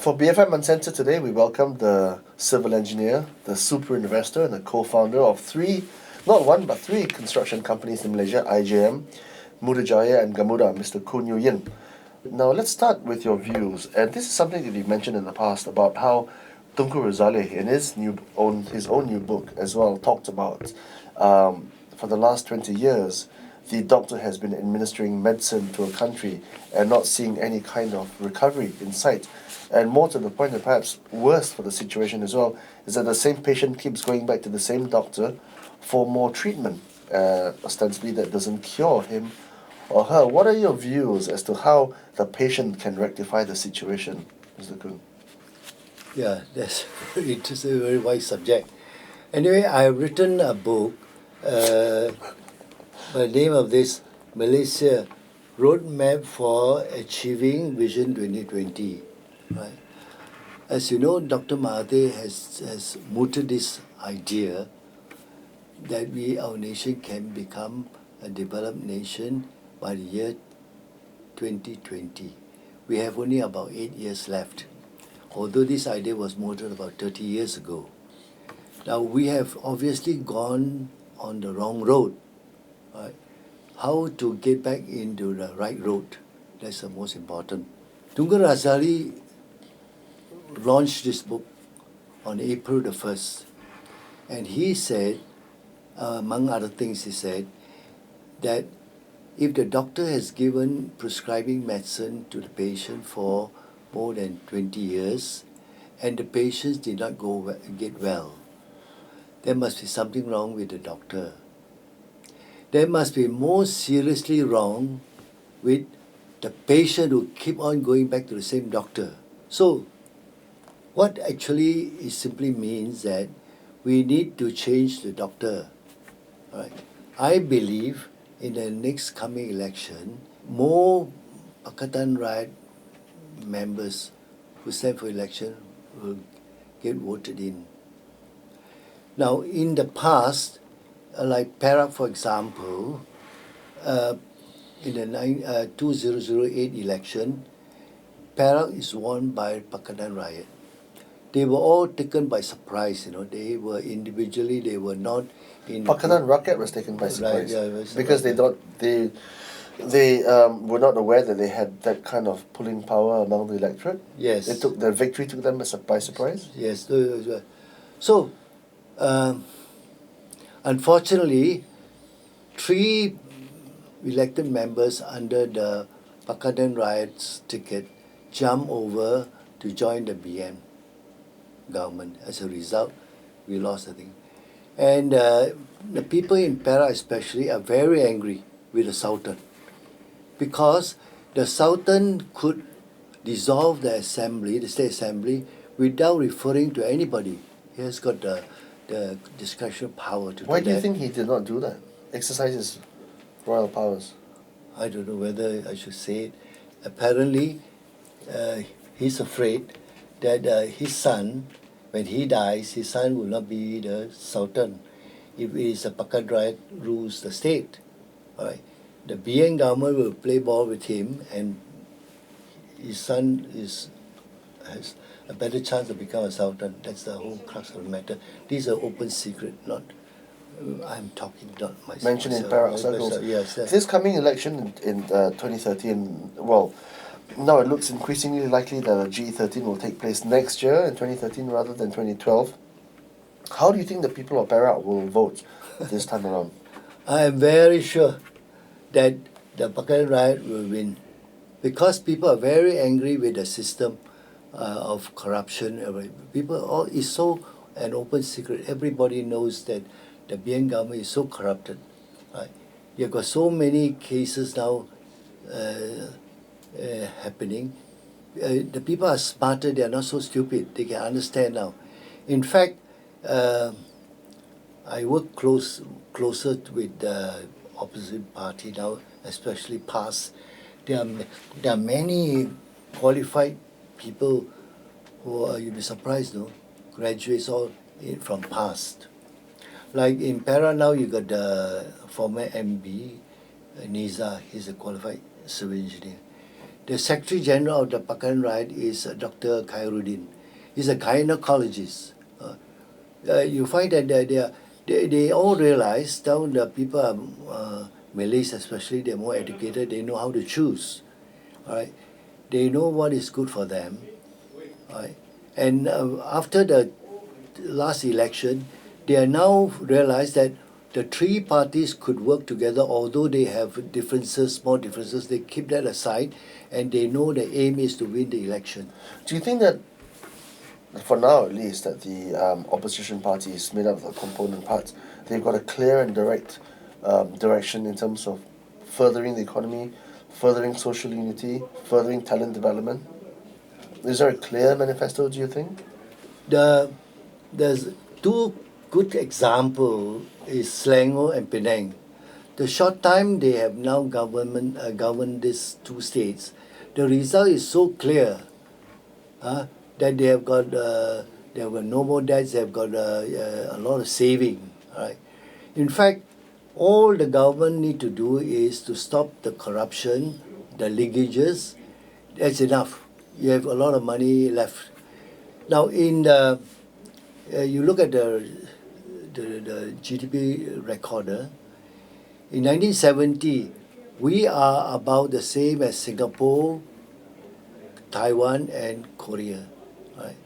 For BFM Uncensored today, we welcome the civil engineer, the super investor, and the co-founder of not one, but three construction companies in Malaysia, IJM, Mudajaya, and Gamuda, Mr. Koon Yew Yin. Now, let's start with your views. And this is something that you've mentioned in the past about how Tunku Razali, in his own new book as well, talked about for the last 20 years, the doctor has been administering medicine to a country and not seeing any kind of recovery in sight. And more to the point, and perhaps worse for the situation as well, is that the same patient keeps going back to the same doctor for more treatment, ostensibly that doesn't cure him or her. What are your views as to how the patient can rectify the situation, Mr. Koon? Yeah, that's very interesting, very wide subject. Anyway, I've written a book by the name of this Malaysia Roadmap for Achieving Vision 2020. Right? As you know, Dr. Mahathir has mooted this idea that our nation can become a developed nation by the year 2020. We have only about 8 years left, although this idea was mooted about 30 years ago. Now, we have obviously gone on the wrong road. Right? How to get back into the right road, that's the most important. Tunku Razali launched this book on April the 1st, and he said, among other things, he said that if the doctor has given prescribing medicine to the patient for more than 20 years and the patients did not get well, there must be something wrong with the doctor. There must be more seriously wrong with the patient who keep on going back to the same doctor. So, what actually it simply means that we need to change the doctor. Right? I believe in the next coming election, more Pakatan Rakyat members who stand for election will get voted in. Now, in the past, like Perak, for example, in the 2008 election, Perak is won by Pakatan Rakyat. They were all taken by surprise, They were individually, they were not in... Pakatan Rakyat was taken by surprise. Right, because they were not aware that they had that kind of pulling power among the electorate. Yes. The victory took them by surprise. Yes. So, unfortunately, 3 elected members under the Pakatan Rakyat's ticket jumped over to join the BM government. As a result, we lost the thing. And the people in Perak especially are very angry with the Sultan because the Sultan could dissolve the state assembly, without referring to anybody. He has got the discretionary power to do that. Why do you think he did not do that? Exercise his royal powers. I don't know whether I should say it. Apparently, he's afraid that his son, when he dies, his son will not be the Sultan. If it is a Pakatan Rakyat rules the state, right? The BN government will play ball with him, and his son has a better chance to become a Sultan. That's the whole crux of the matter. These are open secret, not... I'm talking not myself. Mentioned in Perak circles. Yes. This coming election in 2013, well, now it looks increasingly likely that a G13 will take place next year in 2013 rather than 2012. How do you think the people of Perak will vote this time around? I am very sure that the Pakatan Rakyat will win because people are very angry with the system of corruption. It's so an open secret. Everybody knows that the BN government is so corrupted. Right? You've got so many cases now happening. The people are smarter, they are not so stupid, they can understand now. In fact, I work closer with the opposite party now, especially PAS. There are many qualified people who are, you'll be surprised, graduates all from PAS. Like in Perak now, you got the former MB, Niza, he's a qualified civil engineer. The Secretary General of the Pakatan Rakyat is Dr. Khairuddin. He's a gynecologist. You find that they all realize now the people are Malays especially, they're more educated, they know how to choose. Right? They know what is good for them. Right? And after the last election, they are now realized that the three parties could work together, although they have differences, small differences, they keep that aside and they know the aim is to win the election. Do you think that, for now at least, that the opposition parties made up of the component parts, they've got a clear and direct direction in terms of furthering the economy, furthering social unity, furthering talent development? Is there a clear manifesto, do you think? There's two good examples is Selangor and Penang. The short time they have now governed these two states, the result is so clear that they have got no more debts, they have got a lot of saving. Right? In fact, all the government need to do is to stop the corruption, the leakages. That's enough. You have a lot of money left. Now, in you look at the GDP recorder. In 1970, we are about the same as Singapore, Taiwan, and Korea. Right?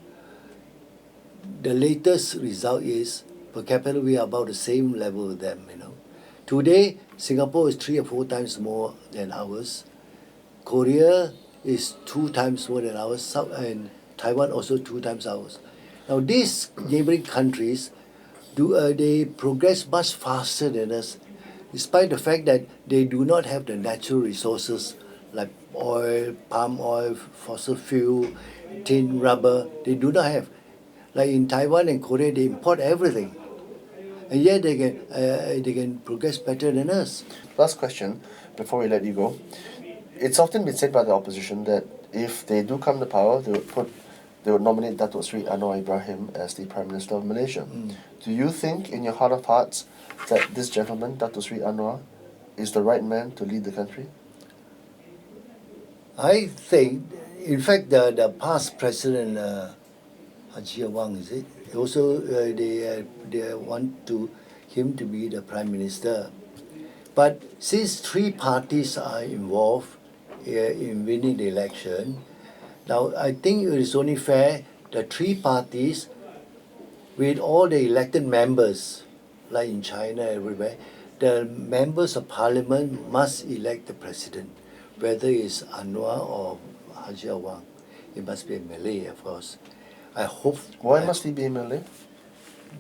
The latest result is per capita we are about the same level with them. Today, Singapore is 3 or 4 times more than ours. Korea is 2 times more than ours, and Taiwan also 2 times ours. Now, these neighboring countries, they progress much faster than us, despite the fact that they do not have the natural resources like oil, palm oil, fossil fuel, tin, rubber. They do not have. Like in Taiwan and Korea, they import everything. And yet they can progress better than us. Last question, before we let you go. It's often been said by the opposition that if they do come to power, they would nominate Datuk Seri Anwar Ibrahim as the Prime Minister of Malaysia. Do you think, in your heart of hearts, that this gentleman, Datuk Seri Anwar, is the right man to lead the country? I think, in fact, the past president, Haji Awang, is it? Also, they want him to be the Prime Minister. But since 3 parties are involved in winning the election, now I think it is only fair the 3 parties, with all the elected members, like in China, everywhere, the members of parliament must elect the president, whether it's Anwar or Haji Awang. It must be a Malay, of course. I hope. Why must he be a Malay?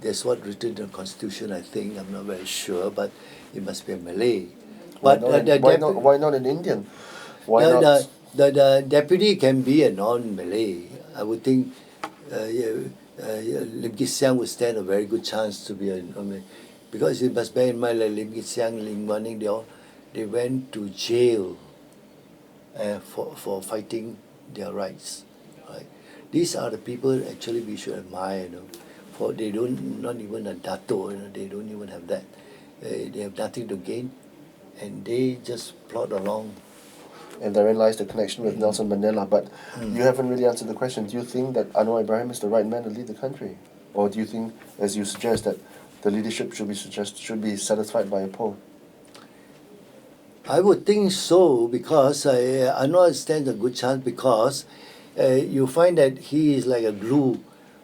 That's what written in the constitution, I think. I'm not very sure, but it must be a Malay. Why But why not an Indian? Why the, not? the deputy can be a non-Malay. I would think Lim Kit Siang would stand a very good chance to be a Malay. Because you must bear in mind, like Lim Kit Siang, Lim Wan Ning, they went to jail for fighting their rights. Right? These are the people actually we should admire. For they don't, not even a dato, they don't even have that. They have nothing to gain, and they just plod along. And therein lies the connection with Nelson Mandela. But you haven't really answered the question. Do you think that Anwar Ibrahim is the right man to lead the country? Or do you think, as you suggest, that the leadership should be satisfied by a poll? I would think so, because Anwar stands a good chance, because you find that he is like a glue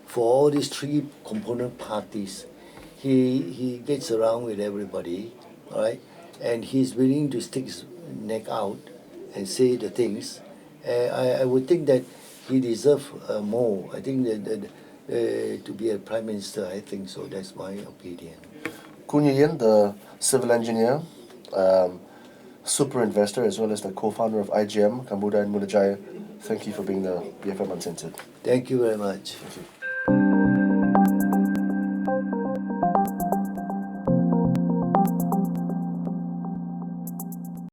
for all these 3 component parties. He gets around with everybody, right? And he's willing to stick his neck out and say the things. I would think that he deserves more. I think that to be a prime minister, I think so. That's my opinion. Koon Yew Yin, the civil engineer, super investor, as well as the co-founder of IGM, Gamuda and Mudajaya, thank you for being the BFM Uncensored. Thank you very much. Thank you.